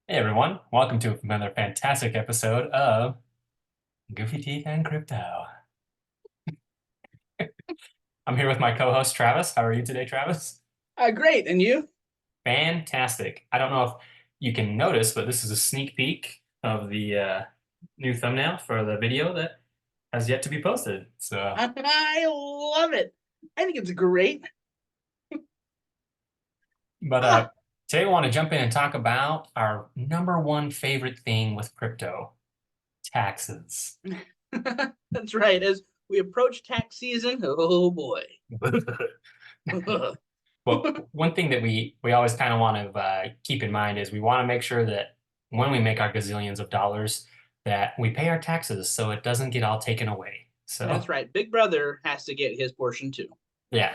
Hey everyone, welcome to another fantastic episode of Goofy Teeth and Crypto. I'm here with my co-host Travis. How are you today, Travis? Great. And you? Fantastic. I don't know if you can notice, but this is a sneak peek of the new thumbnail for the video that has yet to be posted. I love it. I think it's great. But Ah, today we want to jump in and talk about our number one favorite thing with crypto, taxes. that's right. As we approach tax season, oh boy. Well, one thing that we always kind of want to keep in mind is we want to make sure that when we make our gazillions of dollars, that we pay our taxes so it doesn't get all taken away. That's So right. Big Brother has to get his portion too. yeah,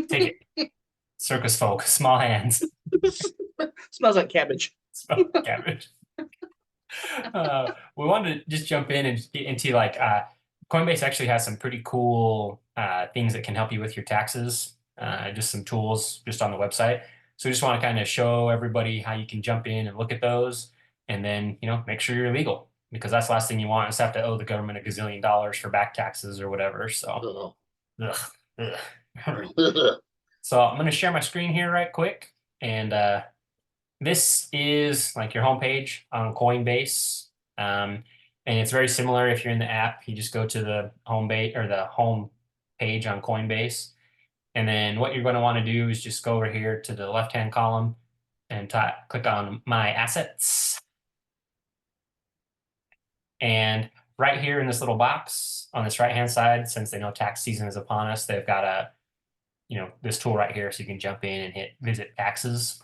take it, circus folk, small hands, Smells like cabbage. small cabbage. We wanted to just jump in and get into Coinbase actually has some pretty cool things that can help you with your taxes. Just some tools just on the website. So we just want to kind of show everybody how you can jump in and look at those, and then make sure you're legal because that's the last thing you want is have to owe the government a gazillion dollars for back taxes or whatever. So, Ugh. ugh, ugh. Ugh. So I'm going to share my screen here right quick, and this is like your homepage on Coinbase. And it's very similar if you're in the app. You just go to the home base or the home page on Coinbase. And then what you're going to want to do is just go over here to the left-hand column and click on My Assets. And right here in this little box on this right-hand side, since they know tax season is upon us, they've got this tool right here so you can jump in and hit Visit Taxes.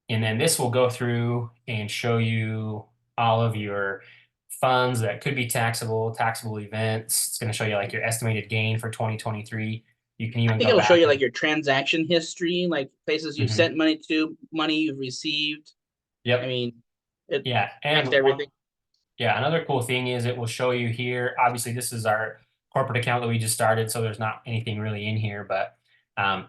And then this will go through and show you all of your funds that could be taxable events. It's going to show you like your estimated gain for 2023. You can I even think go it'll show back you and like your transaction history, like places you've Mhm. sent money to, money you've received. I Yep. mean, it Yeah. connects And to everything. another cool thing is it will show you here. Obviously, this is our corporate account that we just started, so there's not anything really in here, but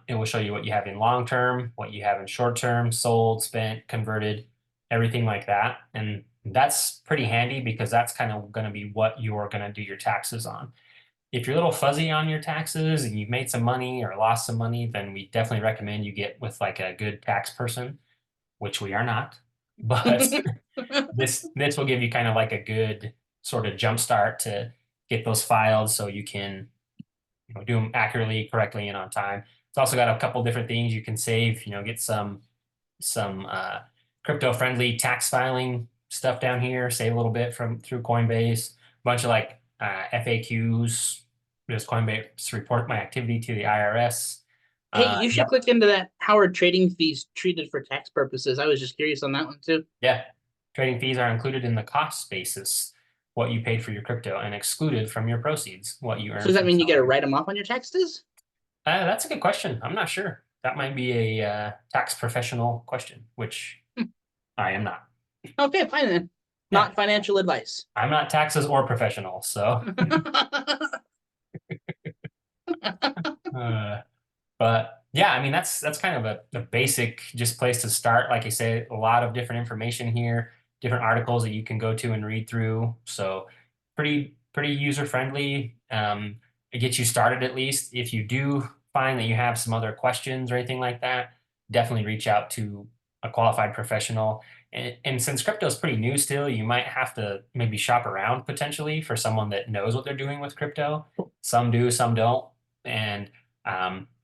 it will show you what you have in long term, what you have in short term, sold, spent, converted, everything like that. And that's pretty handy because that's kind of going to be what you're going to do your taxes on. If you're a little fuzzy on your taxes and you've made some money or lost some money, then we definitely recommend you get with like a good tax person, which we are not. But this will give you kind of like a good sort of jump start to get those filed so you can do them accurately, correctly, and on time. It's also got a couple different things you can save. Get some crypto friendly tax filing stuff down here. Save a little bit from through Coinbase. A bunch of like FAQs. Does Coinbase report my activity to the IRS? Hey, you should Yep. click into that how are trading fees treated for tax purposes. I was just curious on that one too. Yeah. Trading fees are included in the cost basis, what you paid for your crypto, and excluded from your proceeds, what you So earned does that from mean you get to selling. write them off on your taxes? That's a good question. I'm not sure. That might be a tax professional question, which Hmm. I am not. Okay, fine then. Yeah, Not financial advice. I'm not taxes or professional. So, uh, but yeah, I mean that's kind of a basic just place to start. Like I say, a lot of different information here, different articles that you can go to and read through. So pretty user friendly. It gets you started at least. If you do find that you have some other questions or anything like that, definitely reach out to a qualified professional. And since crypto is pretty new still, you might have to maybe shop around potentially for someone that knows what they're doing with crypto. Some do, some don't. And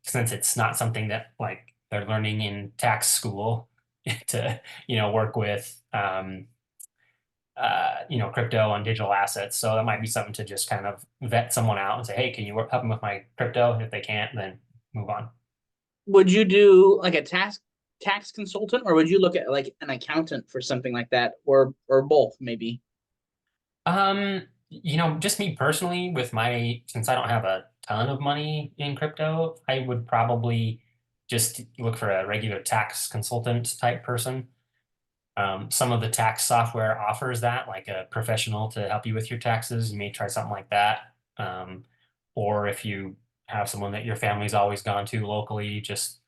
since it's not something that like they're learning in tax school to work with crypto and digital assets. So that might be something to just kind of vet someone out and say, hey, can you help them with my crypto? If they can't, then move on. Would you do like a tax consultant, or would you look at like an accountant for something like that, or both maybe? Just me personally, with since I don't have a ton of money in crypto, I would probably just look for a regular tax consultant type person. Some of the tax software offers that, like a professional to help you with your taxes. You may try something like that. Or if you have someone that your family's always gone to locally, just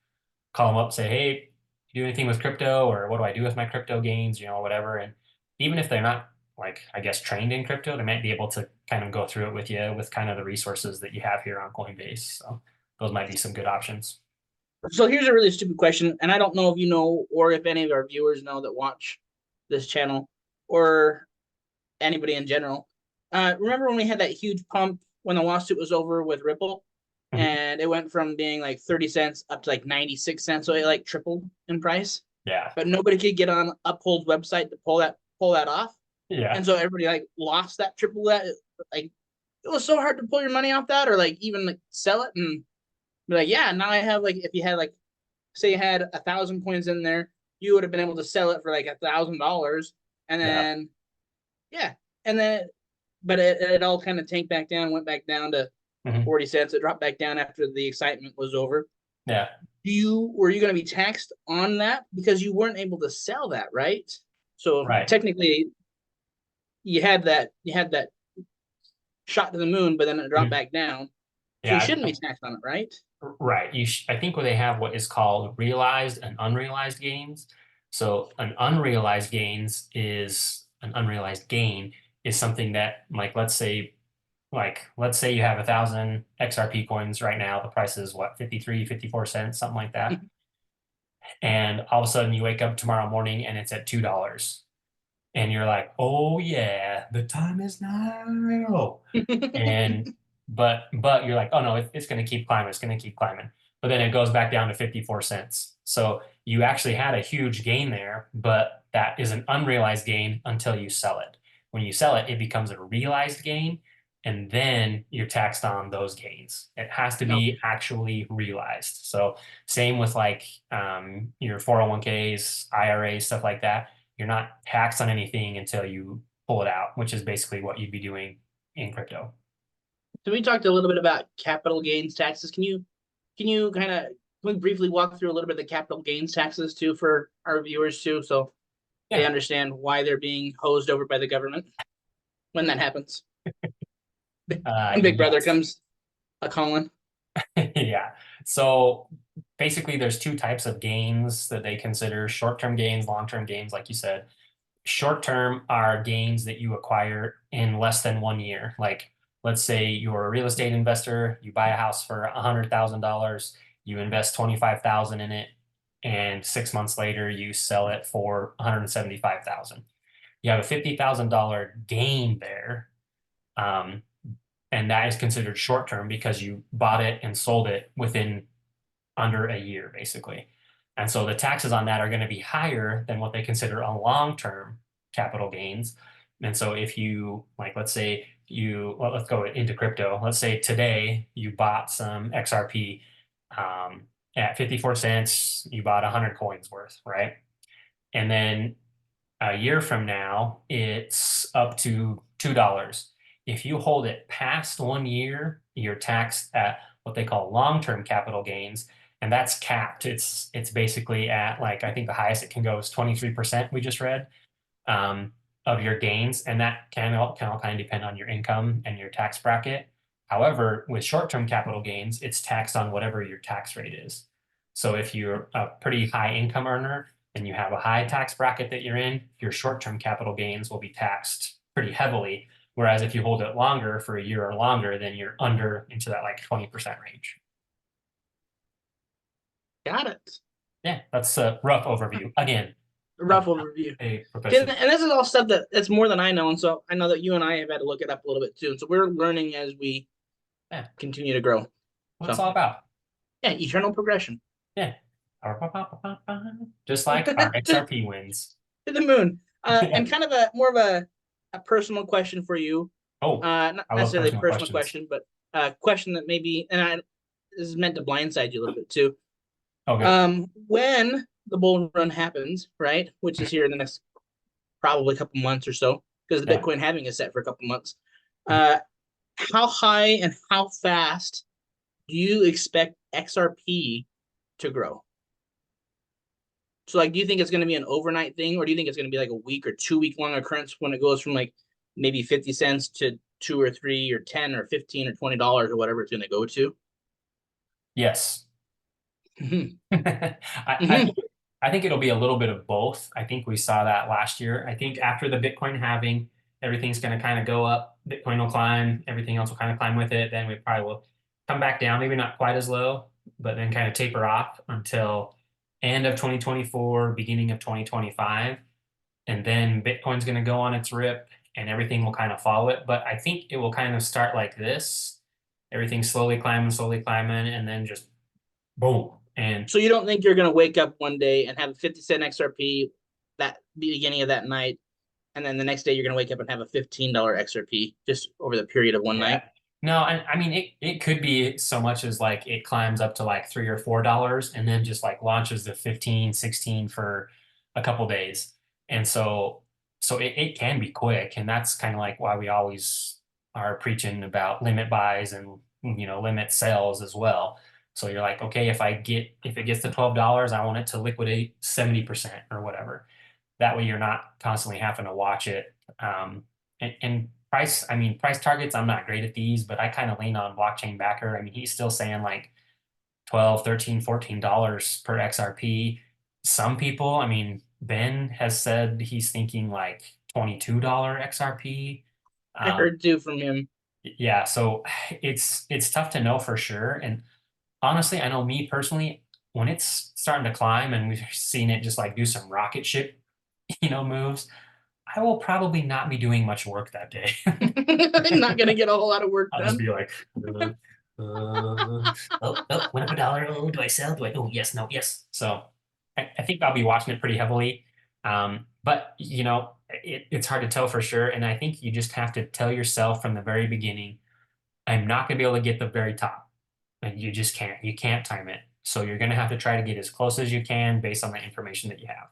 call them up, say, hey, do anything with crypto, or what do I do with my crypto gains, whatever. And even if they're not like, I guess, trained in crypto, they might be able to kind of go through it with you with kind of the resources that you have here on Coinbase. So those might be some good options. So here's a really stupid question, and I don't know if you know or if any of our viewers know that watch this channel or anybody in general. Remember when we had that huge pump when the lawsuit was over with Ripple, Mhm. and it went from being like 30 cents up to like 96 cents, so it like tripled in price. Yeah. But nobody could get on Uphold's website to pull that off, Yeah. and so everybody like lost that triple that. Like it was so hard to pull your money off that, or like even like sell it and be like, yeah, now I have like if you had like say you had 1,000 coins in there, you would have been able to sell it for like $1,000, and Yeah. then yeah, and then but it all kind of tanked back down, went back down to Mhm. 40 cents. It dropped back down after the excitement was over. Yeah. Were you going to be taxed on that because you weren't able to sell that, right? So Right. technically, you had that shot to the moon, but then it dropped Mhm. back down. So you Yeah. shouldn't be taxed on it, right? Right. I think what they have what is called realized and unrealized gains. So an unrealized gain is something that, let's say you have 1,000 XRP coins right now. The price is what, 53, 54 cents, something like that. And all of a sudden you wake up tomorrow morning and it's at $2. And you're like, oh yeah, the time is now. And but you're like, oh no, it's going to keep climbing, it's going to keep climbing. But then it goes back down to 54 cents. So you actually had a huge gain there, but that is an unrealized gain until you sell it. When you sell it, it becomes a realized gain, and then you're taxed on those gains. It has to No. be actually realized. So same with like your 401ks, IRAs, stuff like that. You're not taxed on anything until you pull it out, which is basically what you'd be doing in crypto. So we talked a little bit about capital gains taxes. Can you kind of can we briefly walk through a little bit of the capital gains taxes too for our viewers too, so they Yeah. understand why they're being hosed over by the government when that happens? When Big Brother Yes. comes a calling. Yeah. So basically, there's two types of gains that they consider: short-term gains, long-term gains, like you said. Short-term are gains that you acquire in less than 1 year. Like, let's say you're a real estate investor, you buy a house for $100,000, you invest 25,000 in it, and 6 months later you sell it for 175,000. You have a $50,000 gain there. Um, and that is considered short term because you bought it and sold it within under a year, basically. And so the taxes on that are going to be higher than what they consider a long term capital gains. And so if you, like, let's say let's go into crypto. Let's say today you bought some XRP um, at 54 cents, you bought 100 coins worth, right? And then a year from now, it's up to $2. If you hold it past 1 year, you're taxed at what they call long-term capital gains, and that's capped. It's basically at, like, I think the highest it can go is 23%, we just read, um, of your gains, and that can all kind of depend on your income and your tax bracket. However, with short-term capital gains, it's taxed on whatever your tax rate is. So if you're a pretty high income earner and you have a high tax bracket that you're in, your short-term capital gains will be taxed pretty heavily. Whereas if you hold it longer, for a year or longer, then you're under into that like 20% range. Got it. Yeah, that's a rough overview. Again, I'm Rough not overview. a And professional. this is all stuff that's more than I know, and so I know that you and I have had to look it up a little bit too. And so we're learning as we Yeah, continue to grow. what it's So all about. yeah, eternal progression. Yeah. Just like our To XRP wins. the moon. Yeah. And kind of a more of a personal question for you. Oh, Not I love necessarily a personal personal questions. question, but a question that maybe, this is meant to blindside you a little bit too. Oh, good. When the bull run happens, right, which is here in the next probably a couple months or so, because the Yeah. Bitcoin halving is set for a couple months. Uh, how high and how fast do you expect XRP to grow? So, like, do you think it's going to be an overnight thing, or do you think it's going to be like a week or 2 week long occurrence when it goes from like maybe 50 cents to two or three or 10 or 15 or $20 or whatever it's going to go to? Yes. Mm-hmm. I, I Mm-hmm. think I think it'll be a little bit of both. I think we saw that last year. I think after the Bitcoin halving, everything's going to kind of go up. Bitcoin will climb, everything else will kind of climb with it. Then we probably will come back down, maybe not quite as low, but then kind of taper off until end of 2024, beginning of 2025. And then Bitcoin's going to go on its rip and everything will kind of follow it. But I think it will kind of start like this, everything slowly climbing, and then just boom. And So you don't think you're going to wake up one day and have a 50-cent XRP that beginning of that night, and then the next day you're going to wake up and have a $15 XRP just over the period of one yeah. night? No, I mean it could be so much as like it climbs up to like $3 or $4 and then just like launches to 15, 16 for a couple days. And so it can be quick. And that's kind of like why we always are preaching about limit buys and limit sales as well. So you're like, okay, if it gets to $12, I want it to liquidate 70% or whatever. That way you're not constantly having to watch it. And price, I mean, price targets, I'm not great at these, but I kind of lean on blockchain backer. I mean, he's still saying like 12, 13, $14 per XRP. Some people, I mean, Ben has said he's thinking like $22 XRP. I Um, heard too from him. yeah, so it's tough to know for sure. And honestly, I know me personally, when it's starting to climb and we've seen it just like do some rocket ship, moves, I will probably not be doing much work that day. I'm not going to get a whole lot of work I'll just done. be like, oh, went up a dollar. Oh, do I sell? Do I? Oh, yes, no, yes. So I think I'll be watching it pretty heavily. But it's hard to tell for sure. And I think you just have to tell yourself from the very beginning, I'm not going to be able to get the very top. And you just can't. You can't time it. So you're going to have to try to get as close as you can based on the information that you have,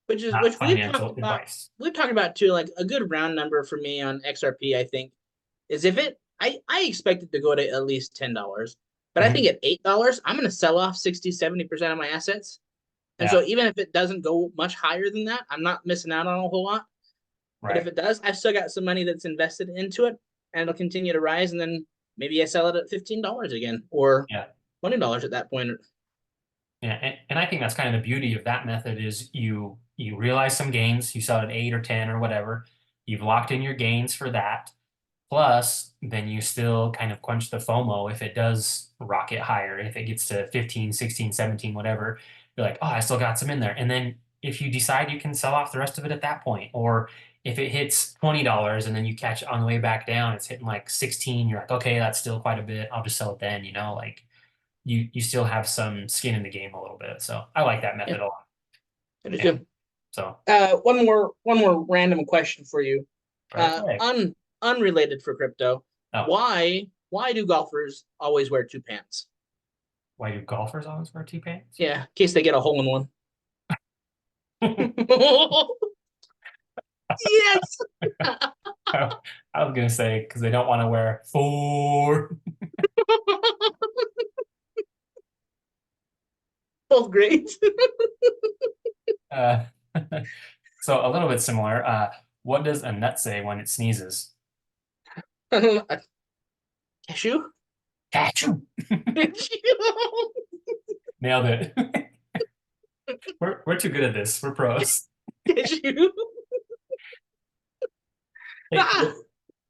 Which not we've talked financial about. advice. We've talked about too. Like a good round number for me on XRP, I think, is if I expect it to go to at least $10, but I think Mhm. at $8, I'm going to sell off 60-70% of my assets. And so Yeah, even if it doesn't go much higher than that, I'm not missing out on a whole lot. But if right. it does, I've still got some money that's invested into it, and it'll continue to rise. And then maybe I sell it at $15 again, or Yeah. $20 at that point. Yeah, and I think that's kind of the beauty of that method is you realize some gains, you sell at 8 or 10 or whatever, you've locked in your gains for that. Plus, then you still kind of quench the FOMO if it does rocket higher, if it gets to 15, 16, 17, whatever, you're like, oh, I still got some in there. And then if you decide you can sell off the rest of it at that point, or if it hits $20 and then you catch it on the way back down, it's hitting like 16, you're like, okay, that's still quite a bit. I'll just sell it then, like you still have some skin in the game a little bit. So I like that Yeah, method a lot. I do Yeah. too. So One more random question for you. right away. Unrelated for crypto. Oh, Why do golfers always wear two pants? why do golfers always wear T-pants? Yeah, in case they get a hole in one. Yes. I was gonna say because they don't want to wear four. Both great. Uh, so a little bit similar. What does a nut say when it sneezes? Cashew? Achoo! Nailed it. We're too good at this. We're pros. Cashew. Hey, Ah,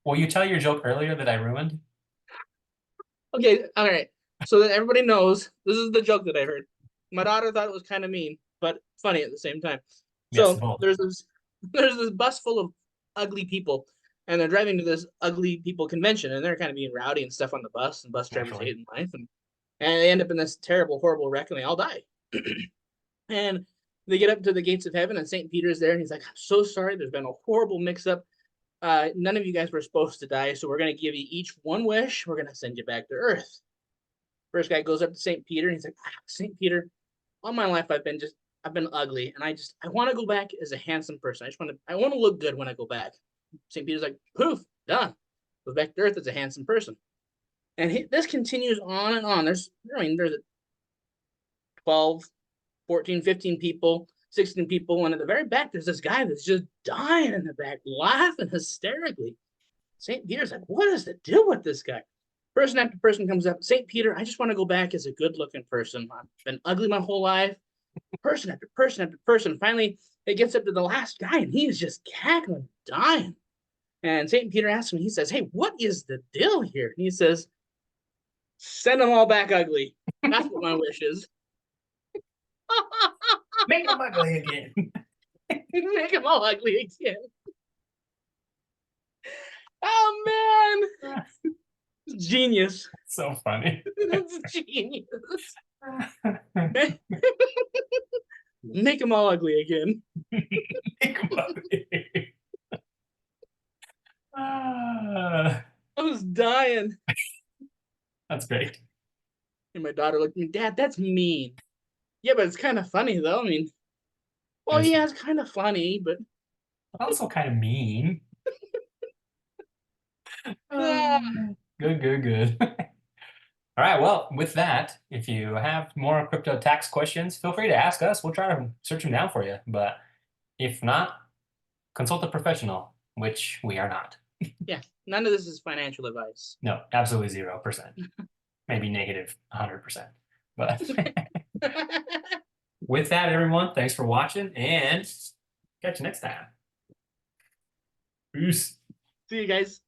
will you tell your joke earlier that I ruined? okay, all right. So that everybody knows, this is the joke that I heard. My daughter thought it was kind of mean, but funny at the same time. Yes, So both. there's this bus full of ugly people, and they're driving to this ugly people convention, and they're kind of being rowdy and stuff on the bus, and bus drivers Naturally. hating life, and they end up in this terrible, horrible wreck, and they all die. And they get up to the gates of heaven, and St. Peter's there, and he's like, I'm so sorry, there's been a horrible mix-up. None of you guys were supposed to die, so we're going to give you each one wish. We're going to send you back to Earth. First guy goes up to St. Peter, and he's like, St. Peter, all my life I've been ugly, and I want to go back as a handsome person. I want to look good when I go back. St. Peter's like, poof, done. Goes back to Earth as a handsome person. And this continues on and on. There's 12, 14, 15 people, 16 people. And at the very back, there's this guy that's just dying in the back, laughing hysterically. St. Peter's like, what is the deal with this guy? Person after person comes up. St. Peter, I just want to go back as a good looking person. I've been ugly my whole life. person after person after person. Finally, it gets up to the last guy, and he is just cackling, dying. And St. Peter asks him, he says, "Hey, what is the deal here?" And he says, "Send them all back ugly. That's what my wish is." Make them ugly again. Make them all ugly again. Oh man, genius. So funny. That's genius. Make them all ugly again. Make them ugly. Ah, I was dying. that's great. And my daughter looked at me, "Dad, that's mean." Yeah, but it's kind of funny though. I mean, well, It's yeah, it's kind of funny, but also kind of mean. ah, Good, good, good. All right. Well, with that, if you have more crypto tax questions, feel free to ask us. We'll try to search them down for you. But if not, consult a professional, which we are not. yeah, none of this is financial advice. No, absolutely 0%. Maybe negative 100%. But with that, everyone, thanks for watching and catch you next time. Peace. See you guys.